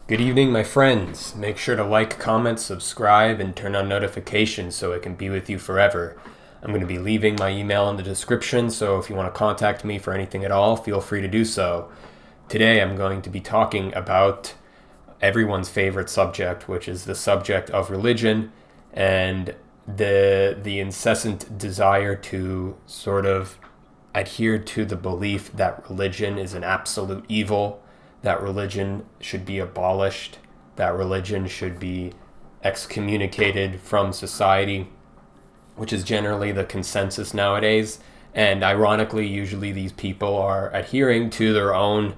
Good evening, my friends. Make sure to like, comment, subscribe, and turn on notifications so it can be with you forever. I'm going to be leaving my email in the description, so if you want to contact me for anything at all, feel free to do so. Today I'm going to be talking about everyone's favorite subject, which is the subject of religion and the incessant desire to sort of adhere to the belief that religion is an absolute evil, that religion should be abolished, that religion should be excommunicated from society, which is generally the consensus nowadays. And ironically, usually these people are adhering to their own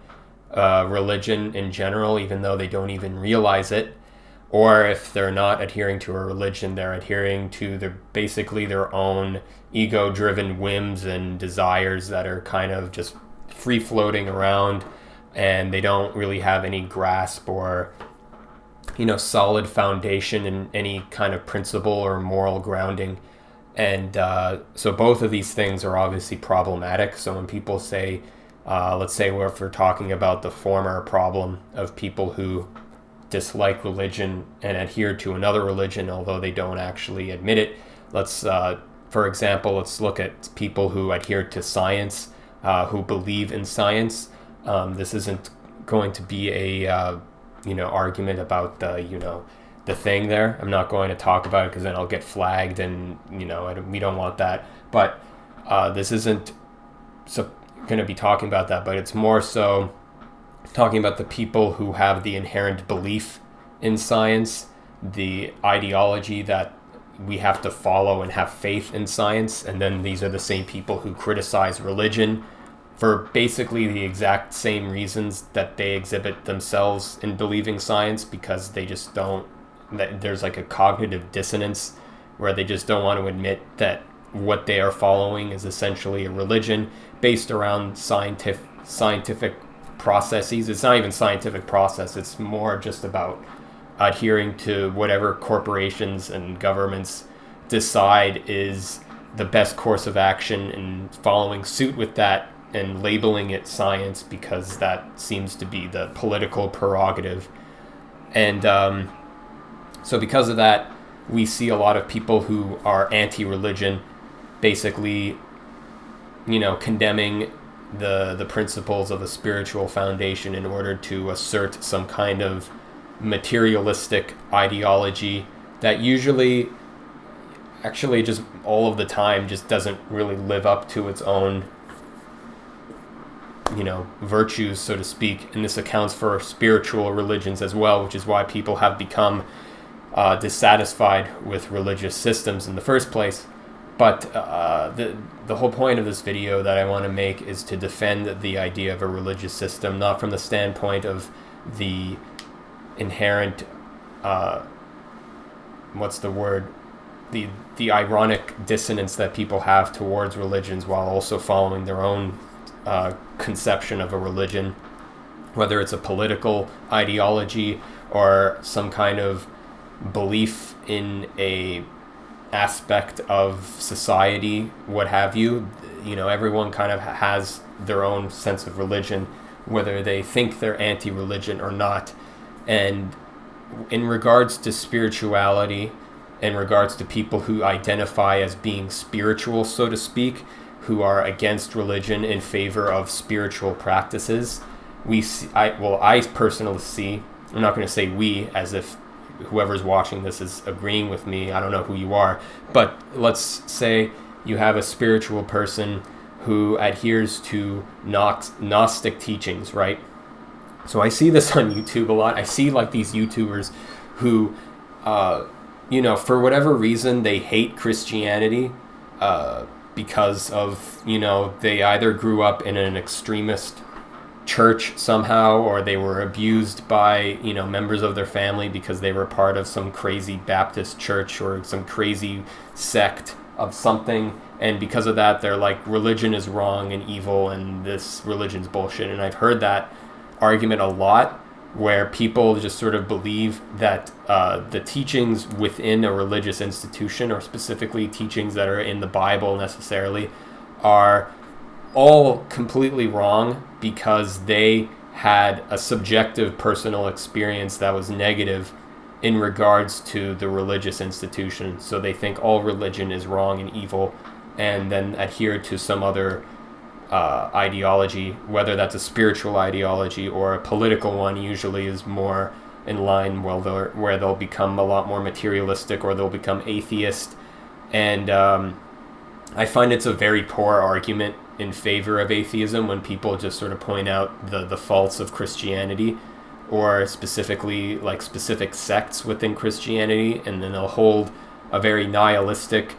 religion in general, even though they don't even realize it. Or if they're not adhering to a religion, they're adhering to basically their own ego-driven whims and desires that are kind of just free-floating around, and they don't really have any grasp or solid foundation in any kind of principle or moral grounding. And so both of these things are obviously problematic. So when people say, let's say if we're talking about the former problem of people who dislike religion and adhere to another religion, although they don't actually admit it, for example, let's look at people who adhere to science, who believe in science. This isn't going to be a argument about the thing there. I'm not going to talk about it because then I'll get flagged, and we don't want that. But this isn't going to be talking about that, but it's more so talking about the people who have the inherent belief in science, the ideology that we have to follow and have faith in science. And then these are the same people who criticize religion for basically the exact same reasons that they exhibit themselves in believing science, because they just don't, that there's like a cognitive dissonance where they just don't want to admit that what they are following is essentially a religion based around scientific processes. It's not even scientific process. It's more just about adhering to whatever corporations and governments decide is the best course of action, and following suit with that and labeling it science because that seems to be the political prerogative. And so because of that, we see a lot of people who are anti-religion basically condemning the principles of a spiritual foundation in order to assert some kind of materialistic ideology that usually, actually just all of the time, just doesn't really live up to its own virtues, so to speak. And this accounts for spiritual religions as well, which is why people have become dissatisfied with religious systems in the first place. But the whole point of this video that I want to make is to defend the idea of a religious system, not from the standpoint of the inherent, the ironic dissonance that people have towards religions while also following their own conception of a religion, whether it's a political ideology or some kind of belief in a aspect of society, what have you. Everyone kind of has their own sense of religion, whether they think they're anti-religion or not. And in regards to spirituality, in regards to people who identify as being spiritual, so to speak, who are against religion in favor of spiritual practices, I personally see, I'm not going to say we as if whoever's watching this is agreeing with me. I don't know who you are, but let's say you have a spiritual person who adheres to Gnostic teachings, right? So I see this on YouTube a lot. I see like these YouTubers who, for whatever reason, they hate Christianity because of, they either grew up in an extremist church somehow, or they were abused by members of their family because they were part of some crazy Baptist church or some crazy sect of something, and because of that they're like, religion is wrong and evil and this religion's bullshit. And I've heard that argument a lot, where people just sort of believe that the teachings within a religious institution, or specifically teachings that are in the Bible necessarily, are all completely wrong because they had a subjective personal experience that was negative in regards to the religious institution. So they think all religion is wrong and evil, and then adhere to some other ideology, whether that's a spiritual ideology or a political one. Usually is more in line where they'll become a lot more materialistic, or they'll become atheist. And I find it's a very poor argument in favor of atheism when people just sort of point out the faults of Christianity, or specifically like specific sects within Christianity, and then they'll hold a very nihilistic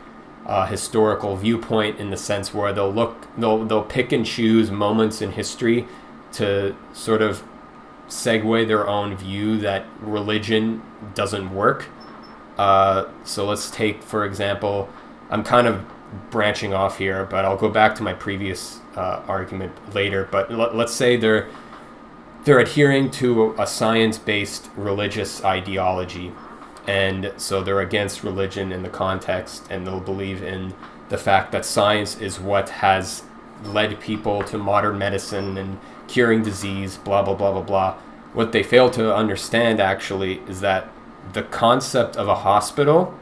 historical viewpoint, in the sense where they'll pick and choose moments in history to sort of segue their own view that religion doesn't work. So let's take, for example, I'm kind of branching off here, but I'll go back to my previous argument later. But let's say they're adhering to a science-based religious ideology, and so they're against religion in the context, and they'll believe in the fact that science is what has led people to modern medicine and curing disease, blah, blah, blah, blah, blah. What they fail to understand, actually, is that the concept of a hospital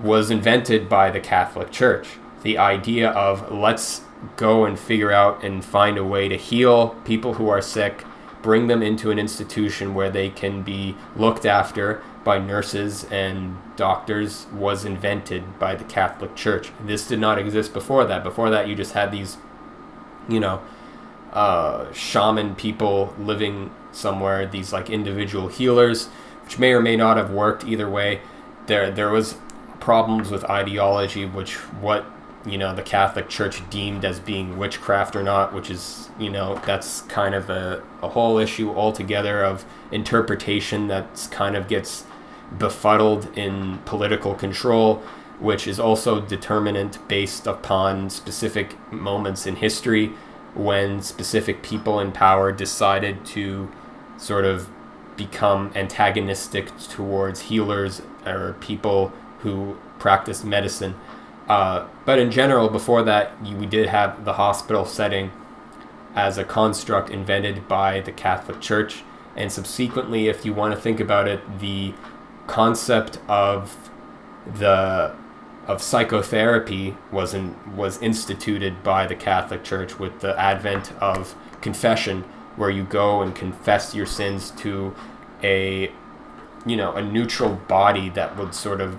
was invented by the Catholic Church. The idea of, let's go and figure out and find a way to heal people who are sick, bring them into an institution where they can be looked after by nurses and doctors, was invented by the Catholic Church. This did not exist before that. Before that, you just had these, shaman people living somewhere, these like individual healers, which may or may not have worked either way. There was problems with ideology, which the Catholic Church deemed as being witchcraft or not, which is, that's kind of a whole issue altogether of interpretation that's kind of gets befuddled in political control, which is also determinant based upon specific moments in history when specific people in power decided to sort of become antagonistic towards healers or people who practice medicine. But in general, before that, we did have the hospital setting as a construct invented by the Catholic Church. And subsequently, if you want to think about it, the concept of psychotherapy was instituted by the Catholic Church with the advent of confession, where you go and confess your sins to a neutral body that would sort of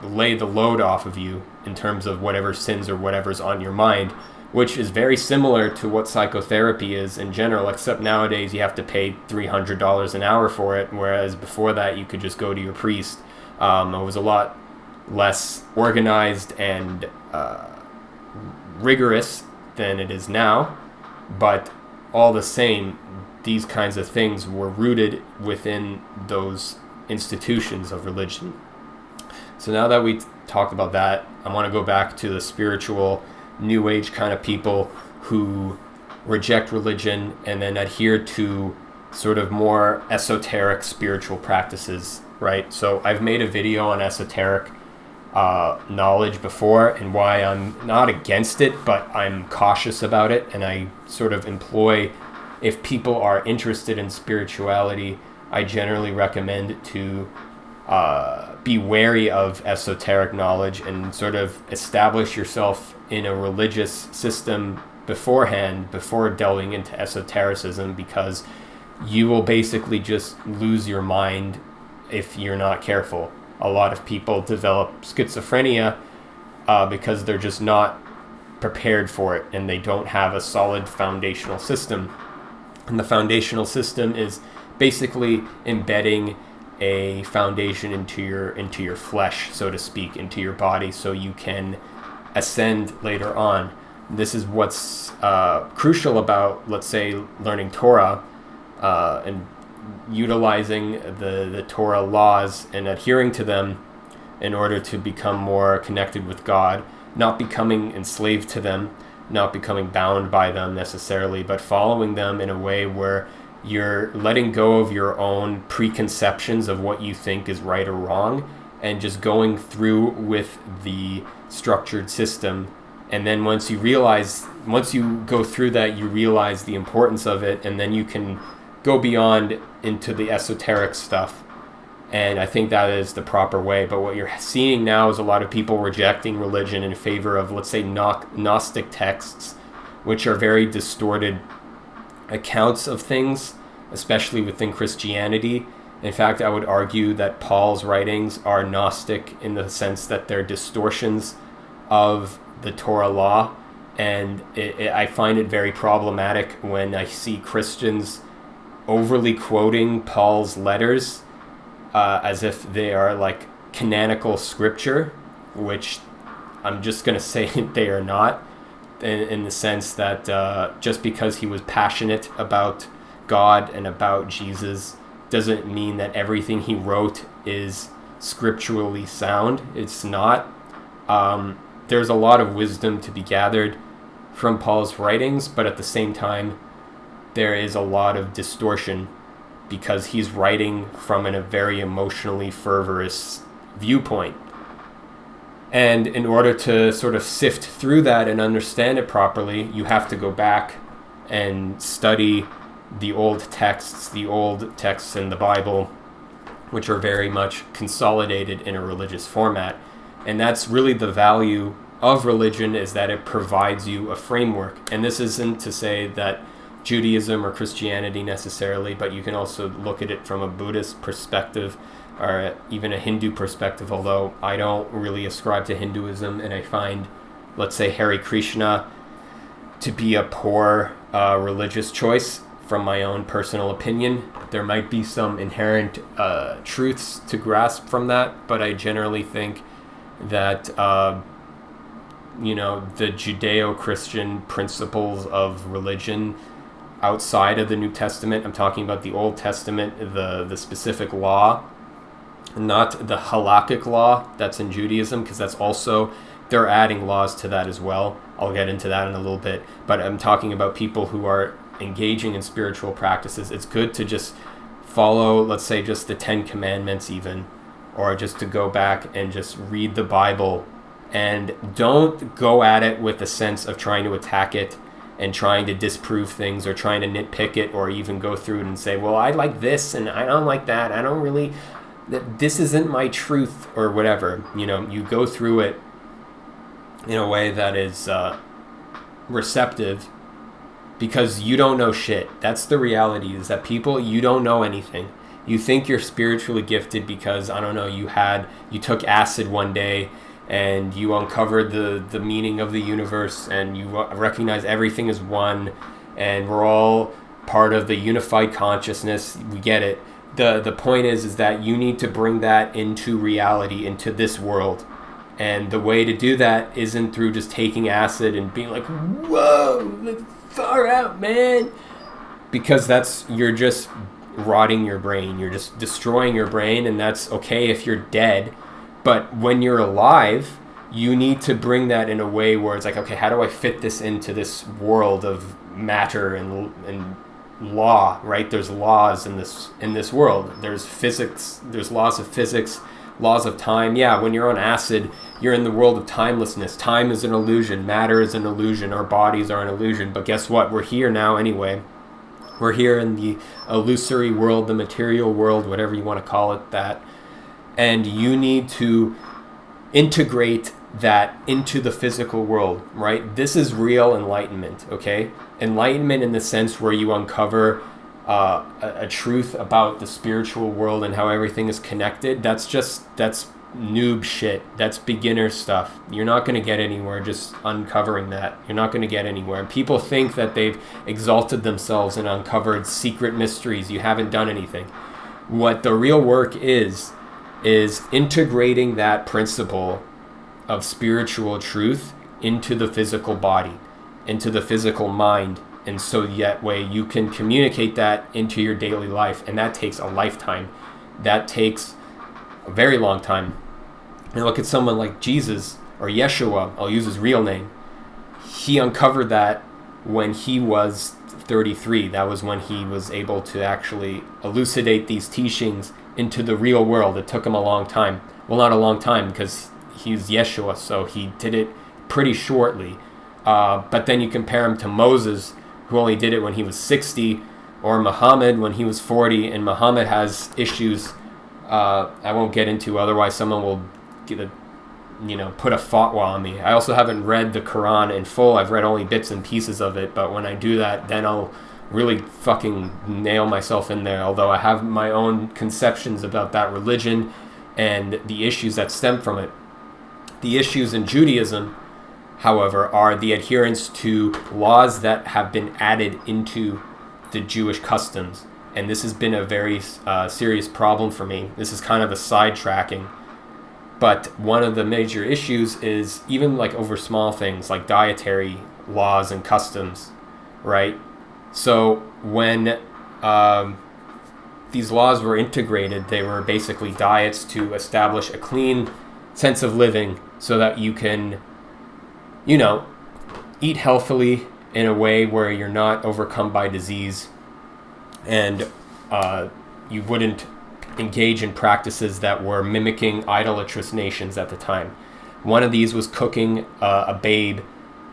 lay the load off of you in terms of whatever sins or whatever's on your mind, which is very similar to what psychotherapy is in general, except nowadays you have to pay $300 an hour for it, whereas before that you could just go to your priest. It was a lot less organized and rigorous than it is now, but all the same, these kinds of things were rooted within those institutions of religion. So now that we talked about that, I want to go back to the spiritual New Age kind of people who reject religion and then adhere to sort of more esoteric spiritual practices, right? So I've made a video on esoteric knowledge before and why I'm not against it, but I'm cautious about it. And I sort of employ, if people are interested in spirituality, I generally recommend to be wary of esoteric knowledge and sort of establish yourself in a religious system beforehand, before delving into esotericism, because you will basically just lose your mind if you're not careful. A lot of people develop schizophrenia because they're just not prepared for it and they don't have a solid foundational system. And the foundational system is basically embedding a foundation into your flesh, so to speak, into your body, so you can ascend later on. This is what's crucial about, let's say, learning Torah and utilizing the Torah laws and adhering to them in order to become more connected with God, not becoming enslaved to them, not becoming bound by them necessarily, but following them in a way where you're letting go of your own preconceptions of what you think is right or wrong, and just going through with the structured system And then once you go through that, you realize the importance of it, and then you can go beyond into the esoteric stuff. And I think that is the proper way. But what you're seeing now is a lot of people rejecting religion in favor of, let's say, Gnostic texts, which are very distorted accounts of things, especially within Christianity. In fact, I would argue that Paul's writings are Gnostic in the sense that they're distortions of the Torah law. And I find it very problematic when I see Christians overly quoting Paul's letters as if they are like canonical scripture, which I'm just going to say they are not, in the sense that just because he was passionate about God and about Jesus doesn't mean that everything he wrote is scripturally sound. It's not. There's a lot of wisdom to be gathered from Paul's writings, but at the same time, there is a lot of distortion because he's writing from a very emotionally fervorous viewpoint. And in order to sort of sift through that and understand it properly, you have to go back and study the old texts in the Bible, which are very much consolidated in a religious format. And that's really the value of religion, is that it provides you a framework. And this isn't to say that Judaism or Christianity necessarily, but you can also look at it from a Buddhist perspective or even a Hindu perspective, although I don't really ascribe to Hinduism, and I find, let's say, Hare Krishna to be a poor religious choice from my own personal opinion. There might be some inherent truths to grasp from that, but I generally think that the Judeo-Christian principles of religion outside of the New Testament, I'm talking about the Old Testament, the specific law, not the halakhic law that's in Judaism, because that's also, they're adding laws to that as well. I'll get into that in a little bit, but I'm talking about people who are engaging in spiritual practices. It's good to just follow, let's say, just the 10 Commandments even, or just to go back and just read the Bible, and don't go at it with a sense of trying to attack it and trying to disprove things or trying to nitpick it, or even go through it and say, well, I like this and I don't like that. I don't really, this isn't my truth or whatever. You go through it in a way that is receptive, because you don't know shit. That's the reality, is that people, you don't know anything. You think you're spiritually gifted because, I don't know, you took acid one day and you uncovered the meaning of the universe, and you recognize everything is one, and we're all part of the unified consciousness. We get it. The point is that you need to bring that into reality, into this world. And the way to do that isn't through just taking acid and being like, whoa, far out, man. Because you're just rotting your brain. You're just destroying your brain, and that's okay if you're dead. But when you're alive, you need to bring that in a way where it's like, okay, how do I fit this into this world of matter and law, right? There's laws in this world. There's physics, there's laws of physics, laws of time. Yeah, when you're on acid, you're in the world of timelessness. Time is an illusion. Matter is an illusion. Our bodies are an illusion. But guess what? We're here now anyway. We're here in the illusory world, the material world, whatever you want to call it, that. And you need to integrate that into the physical world, right? This is real enlightenment, okay? Enlightenment in the sense where you uncover a truth about the spiritual world and how everything is connected. That's noob shit. That's beginner stuff. You're not going to get anywhere just uncovering that. You're not going to get anywhere. People think that they've exalted themselves and uncovered secret mysteries. You haven't done anything. What the real work is integrating that principle of spiritual truth into the physical body, into the physical mind, and so that way you can communicate that into your daily life. And that takes a lifetime. That takes a very long time. And look at someone like Jesus, or Yeshua, I'll use his real name. He uncovered that when he was 33. That was when he was able to actually elucidate these teachings into the real world. It took him a long time. Well, not a long time, because he's Yeshua, so he did it pretty shortly. But then you compare him to Moses, who only did it when he was 60, or Muhammad when he was 40, and Muhammad has issues I won't get into, otherwise someone will put a fatwa on me. I also haven't read the Quran in full. I've read only bits and pieces of it, but when I do that, then I'll really fucking nail myself in there, although I have my own conceptions about that religion and the issues that stem from it. The issues in Judaism, however, are the adherence to laws that have been added into the Jewish customs. And this has been a very serious problem for me. This is kind of a sidetracking. But one of the major issues is even like over small things like dietary laws and customs, right? So when these laws were integrated, they were basically diets to establish a clean sense of living so that you can, eat healthily in a way where you're not overcome by disease, and you wouldn't engage in practices that were mimicking idolatrous nations at the time. One of these was cooking a babe,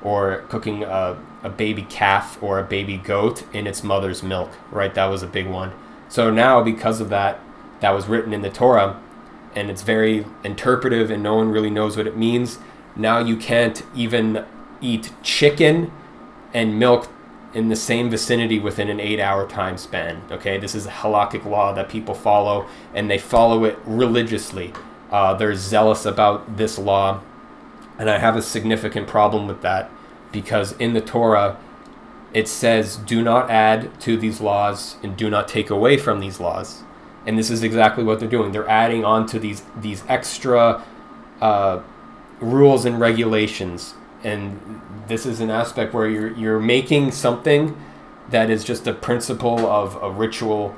or cooking a baby calf or a baby goat in its mother's milk, right? That was a big one. So now, because of that was written in the Torah, and it's very interpretive and no one really knows what it means. Now you can't even eat chicken and milk in the same vicinity within an 8-hour time span. Okay, this is a halakhic law that people follow, and they follow it religiously. They're zealous about this law, and I have a significant problem with that, because in the Torah it says do not add to these laws and do not take away from these laws. And this is exactly what they're doing. They're adding on to these extra rules and regulations. And this is an aspect where you're making something that is just a principle of a ritual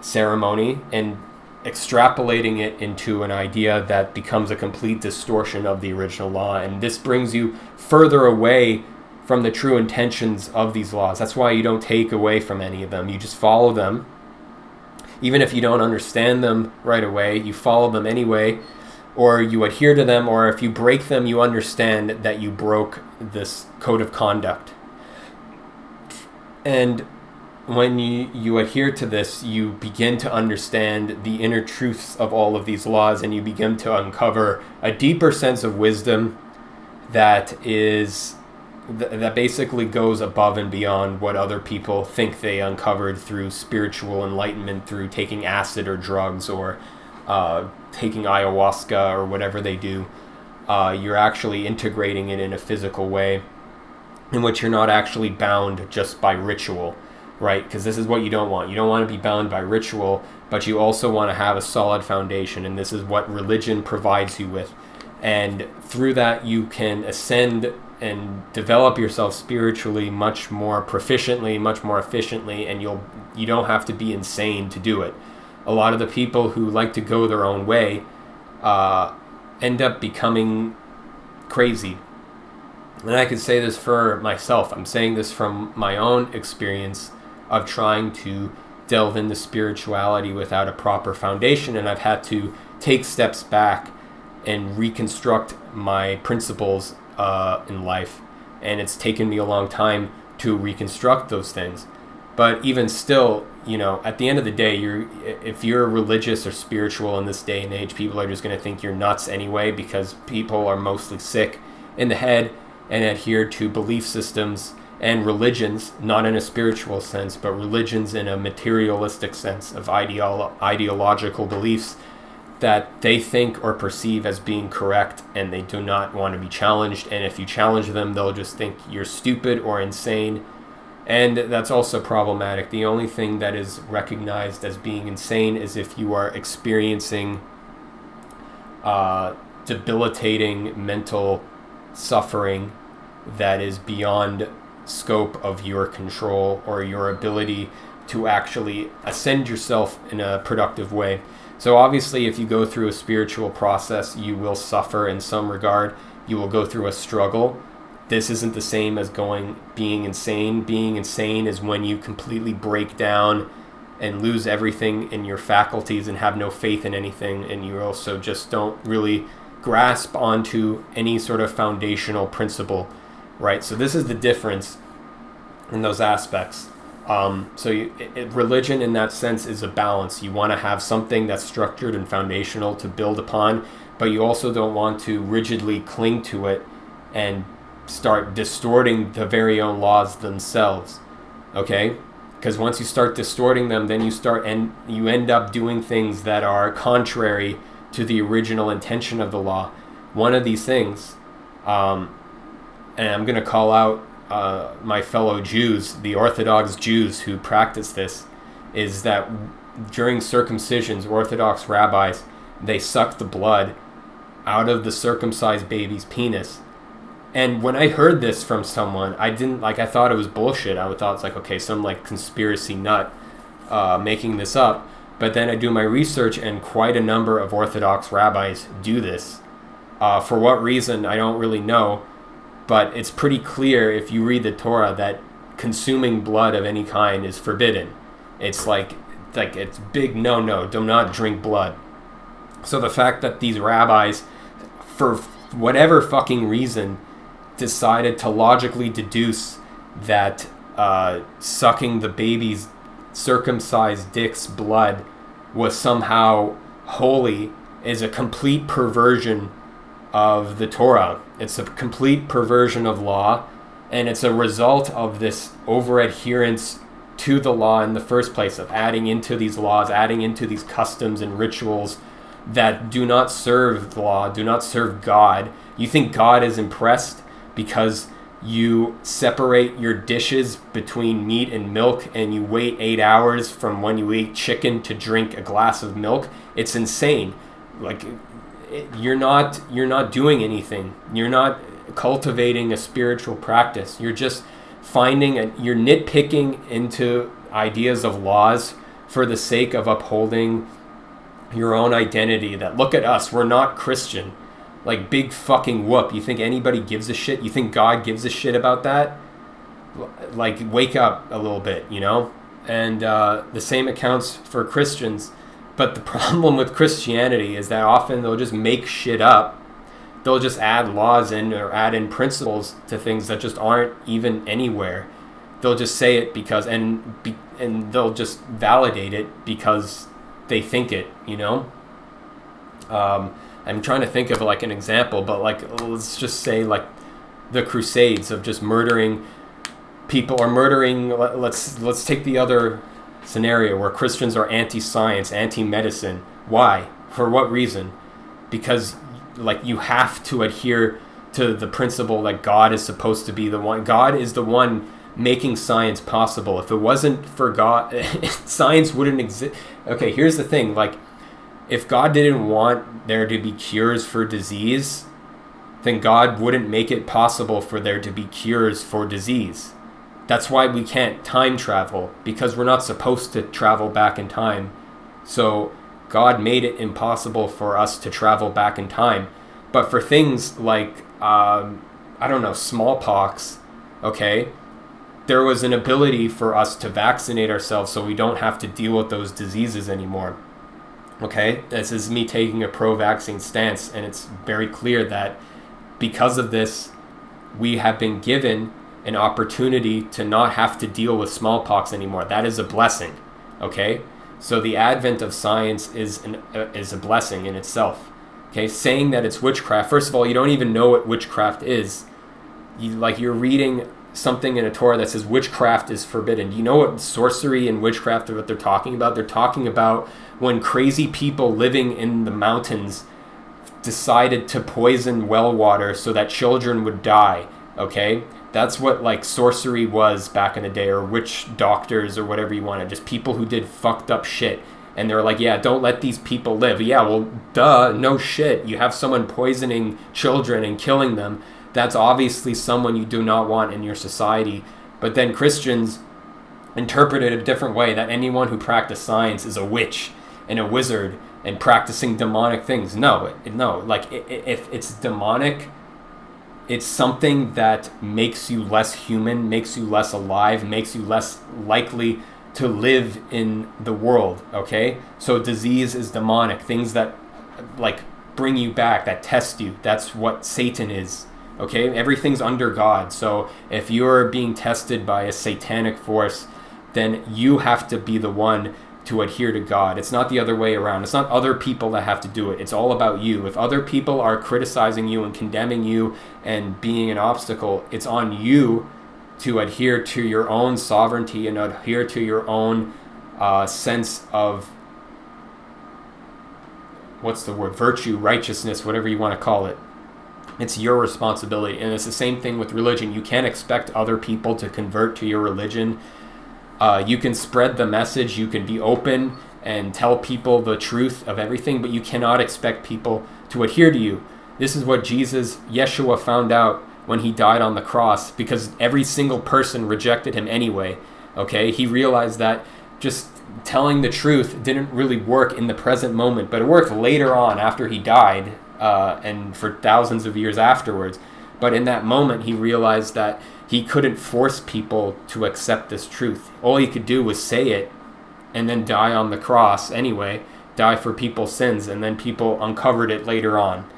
ceremony and extrapolating it into an idea that becomes a complete distortion of the original law. And this brings you further away from the true intentions of these laws. That's why you don't take away from any of them. You just follow them. Even if you don't understand them right away, you follow them anyway, or you adhere to them, or if you break them, you understand that you broke this code of conduct. And when you adhere to this, you begin to understand the inner truths of all of these laws, and you begin to uncover a deeper sense of wisdom that basically goes above and beyond what other people think they uncovered through spiritual enlightenment, through taking acid or drugs, or taking ayahuasca or whatever they do. You're actually integrating it in a physical way in which you're not actually bound just by ritual, right? Because this is what you don't want. You don't want to be bound by ritual, but you also want to have a solid foundation, and this is what religion provides you with. And through that, you can ascend and develop yourself spiritually much more proficiently, much more efficiently, and you don't have to be insane to do it. A lot of the people who like to go their own way end up becoming crazy. And I can say this for myself. I'm saying this from my own experience of trying to delve into spirituality without a proper foundation, and I've had to take steps back and reconstruct my principles in life, and it's taken me a long time to reconstruct those things. But even still, at the end of the day, if you're religious or spiritual in this day and age, people are just going to think you're nuts anyway, because people are mostly sick in the head and adhere to belief systems and religions, not in a spiritual sense, but religions in a materialistic sense of ideological beliefs that they think or perceive as being correct, and they do not want to be challenged. And if you challenge them, they'll just think you're stupid or insane. And that's also problematic. The only thing that is recognized as being insane is if you are experiencing debilitating mental suffering that is beyond scope of your control or your ability to actually ascend yourself in a productive way. So obviously, if you go through a spiritual process, you will suffer in some regard. You will go through a struggle. This isn't the same as being insane. Being insane is when you completely break down and lose everything in your faculties and have no faith in anything, and you also just don't really grasp onto any sort of foundational principle, right? So this is the difference in those aspects. Religion in that sense is a balance. You want to have something that's structured and foundational to build upon, but you also don't want to rigidly cling to it and start distorting the very own laws themselves, okay? Because once you start distorting them, then you end up doing things that are contrary to the original intention of the law. One of these things, and I'm going to call out my fellow Jews, the Orthodox Jews who practice this, is that during circumcisions, Orthodox rabbis, they suck the blood out of the circumcised baby's penis. And when I heard this from someone, I thought it was bullshit. I thought it's like, okay, some like conspiracy nut making this up. But then I do my research, and quite a number of Orthodox rabbis do this. For what reason, I don't really know. But it's pretty clear if you read the Torah that consuming blood of any kind is forbidden. It's like it's big no, do not drink blood. So the fact that these rabbis, for whatever fucking reason, decided to logically deduce that sucking the baby's circumcised dick's blood was somehow holy is a complete perversion of the Torah. It's a complete perversion of law, and it's a result of this over-adherence to the law in the first place, of adding into these laws, adding into these customs and rituals that do not serve the law, do not serve God. You think God is impressed because you separate your dishes between meat and milk and you wait 8 hours from when you eat chicken to drink a glass of milk? It's insane. Like, you're not doing anything. You're not cultivating a spiritual practice. You're just you're nitpicking into ideas of laws for the sake of upholding your own identity. That, look at us, we're not Christian. Like, big fucking whoop. You think anybody gives a shit? You think God gives a shit about that? Like, wake up a little bit, you know? And the same accounts for Christians. But the problem with Christianity is that often they'll just make shit up. They'll just add laws in or add in principles to things that just aren't even anywhere. They'll just say it because, and they'll just validate it because they think it, you know? I'm trying to think of like an example, but like, let's just say like the Crusades of just murdering people, or murdering, let's take the other scenario where Christians are anti-science, anti-medicine. Why? For what reason? Because like you have to adhere to the principle that God is supposed to be the one. God is the one making science possible. If it wasn't for God, science wouldn't exist. Okay, here's the thing. Like, if God didn't want there to be cures for disease, then God wouldn't make it possible for there to be cures for disease. That's why we can't time travel, because we're not supposed to travel back in time. So God made it impossible for us to travel back in time. But for things like, I don't know, smallpox, okay, there was an ability for us to vaccinate ourselves so we don't have to deal with those diseases anymore. Okay, this is me taking a pro-vaccine stance, and it's very clear that because of this, we have been given an opportunity to not have to deal with smallpox anymore. That is a blessing, okay? So the advent of science is a blessing in itself, okay? Saying that it's witchcraft, first of all, you don't even know what witchcraft is. You're reading something in a Torah that says witchcraft is forbidden. Do you know what sorcery and witchcraft are, what they're talking about? They're talking about when crazy people living in the mountains decided to poison well water so that children would die, okay? That's what like sorcery was back in the day, or witch doctors, or whatever you want. Just people who did fucked up shit. And they're like, yeah, don't let these people live. Yeah, well, duh, no shit. You have someone poisoning children and killing them. That's obviously someone you do not want in your society. But then Christians interpret it a different way, that anyone who practiced science is a witch and a wizard and practicing demonic things. No, like if it's demonic, it's something that makes you less human, makes you less alive, makes you less likely to live in the world, okay? So disease is demonic. Things that, like, bring you back, that test you. That's what Satan is. Okay, everything's under God. So if you're being tested by a satanic force, then you have to be the one to adhere to God. It's not the other way around. It's not other people that have to do it. It's all about you. If other people are criticizing you and condemning you and being an obstacle, it's on you to adhere to your own sovereignty and adhere to your own sense of, virtue, righteousness, whatever you want to call it. It's your responsibility. And it's the same thing with religion. You can't expect other people to convert to your religion. You can spread the message. You can be open and tell people the truth of everything, but you cannot expect people to adhere to you. This is what Yeshua found out when he died on the cross, because every single person rejected him anyway. Okay, he realized that just telling the truth didn't really work in the present moment, but it worked later on after he died, and for thousands of years afterwards. But in that moment, he realized that he couldn't force people to accept this truth. All he could do was say it and then die on the cross anyway, die for people's sins, and then people uncovered it later on.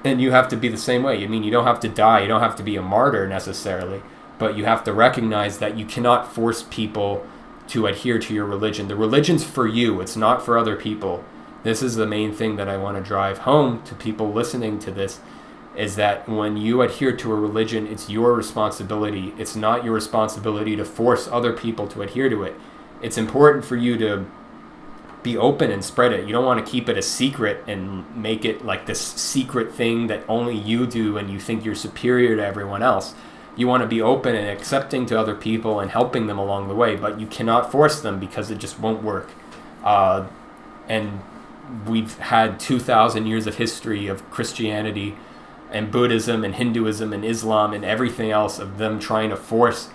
And you have to be the same way. I mean, you don't have to die, you don't have to be a martyr necessarily, but you have to recognize that you cannot force people to adhere to your religion. The religion's for you, it's not for other people. This is the main thing that I want to drive home to people listening to this, is that when you adhere to a religion, it's your responsibility. It's not your responsibility to force other people to adhere to it. It's important for you to be open and spread it. You don't want to keep it a secret and make it like this secret thing that only you do and you think you're superior to everyone else. You want to be open and accepting to other people and helping them along the way, but you cannot force them because it just won't work. And we've had 2,000 years of history of Christianity and Buddhism and Hinduism and Islam and everything else of them trying to force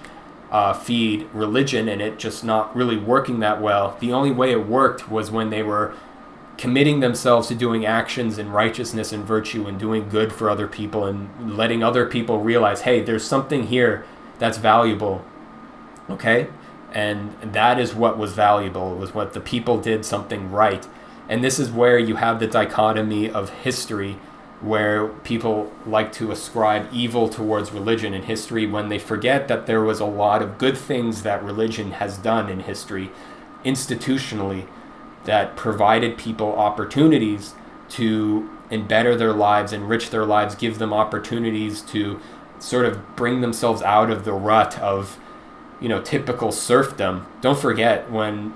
feed religion, and it just not really working that well. The only way it worked was when they were committing themselves to doing actions in righteousness and virtue and doing good for other people and letting other people realize, hey, there's something here that's valuable. Okay? And that is what was valuable. It was what the people did something right. And this is where you have the dichotomy of history, where people like to ascribe evil towards religion in history when they forget that there was a lot of good things that religion has done in history institutionally that provided people opportunities to better their lives, enrich their lives, give them opportunities to sort of bring themselves out of the rut of, typical serfdom. Don't forget,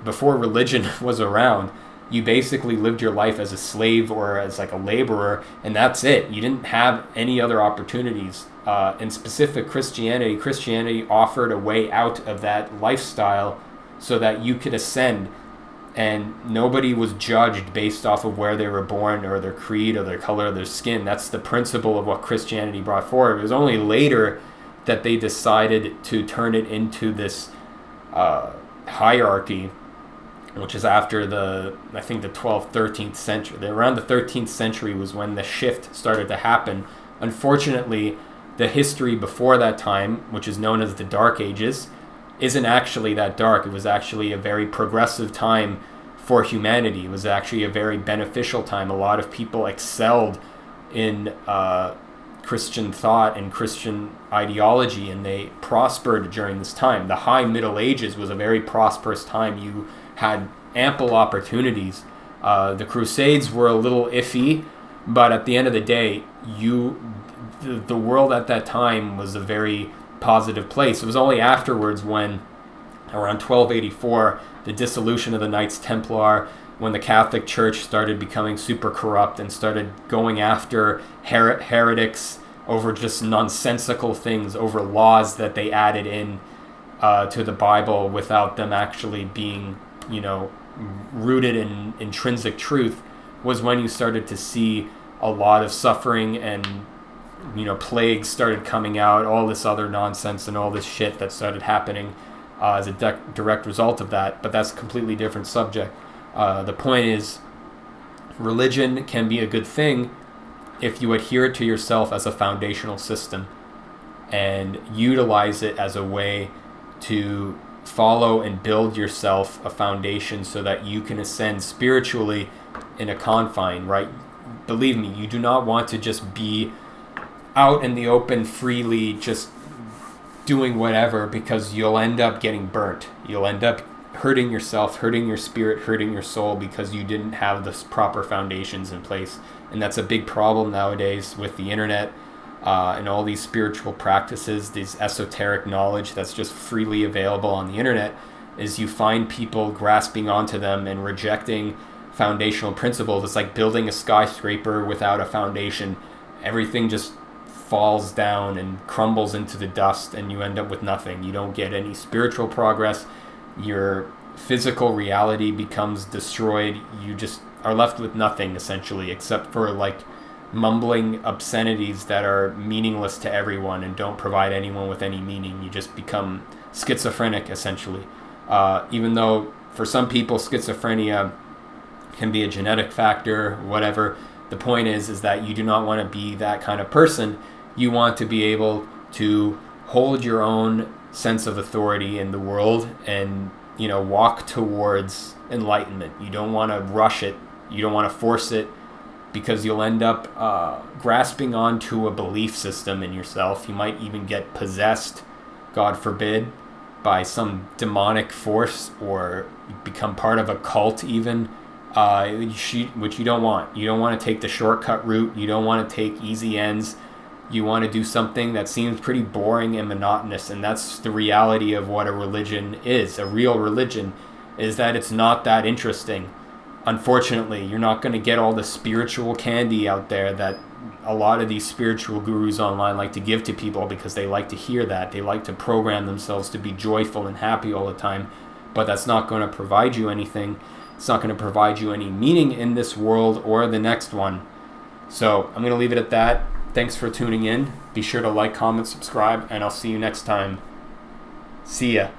before religion was around, you basically lived your life as a slave or as like a laborer, and that's it. You didn't have any other opportunities. In specific Christianity offered a way out of that lifestyle so that you could ascend, and nobody was judged based off of where they were born or their creed or their color of their skin. That's the principle of what Christianity brought forward. It was only later that they decided to turn it into this hierarchy, which is after the 12th, 13th century. Around the 13th century was when the shift started to happen. Unfortunately, the history before that time, which is known as the Dark Ages, isn't actually that dark. It was actually a very progressive time for humanity. It was actually a very beneficial time. A lot of people excelled in Christian thought and Christian ideology, and they prospered during this time. The High Middle Ages was a very prosperous time. You had ample opportunities. The Crusades were a little iffy, but at the end of the day, the world at that time was a very positive place. It was only afterwards, when around 1284, the dissolution of the Knights Templar, when the Catholic Church started becoming super corrupt and started going after heretics over just nonsensical things, over laws that they added in to the Bible without them actually being rooted in intrinsic truth, was when you started to see a lot of suffering and plagues started coming out, all this other nonsense and all this shit that started happening as a direct result of that. But that's a completely different subject. The point is, religion can be a good thing if you adhere to yourself as a foundational system and utilize it as a way to follow and build yourself a foundation so that you can ascend spiritually in a confine, right? believe me, you do not want to just be out in the open freely, just doing whatever, because you'll end up getting burnt. You'll end up hurting yourself, hurting your spirit, hurting your soul, because you didn't have the proper foundations in place. And that's a big problem nowadays with the internet and all these spiritual practices, this esoteric knowledge that's just freely available on the internet, is you find people grasping onto them and rejecting foundational principles. It's like building a skyscraper without a foundation. Everything just falls down and crumbles into the dust, and you end up with nothing. You don't get any spiritual progress. Your physical reality becomes destroyed. You just are left with nothing, essentially, except for like mumbling obscenities that are meaningless to everyone and don't provide anyone with any meaning. You just become schizophrenic, essentially. Even though for some people schizophrenia can be a genetic factor, whatever, the point is that you do not want to be that kind of person. You want to be able to hold your own sense of authority in the world and, walk towards enlightenment. You don't want to rush it. You don't want to force it, because you'll end up grasping onto a belief system in yourself. You might even get possessed, God forbid, by some demonic force, or become part of a cult even, which you don't want. You don't want to take the shortcut route. You don't want to take easy ends. You want to do something that seems pretty boring and monotonous, and that's the reality of what a religion is. A real religion is that it's not that interesting. Unfortunately, you're not going to get all the spiritual candy out there that a lot of these spiritual gurus online like to give to people, because they like to hear that. They like to program themselves to be joyful and happy all the time, but that's not going to provide you anything. It's not going to provide you any meaning in this world or the next one. So I'm going to leave it at that. Thanks for tuning in. Be sure to like, comment, subscribe, and I'll see you next time. See ya.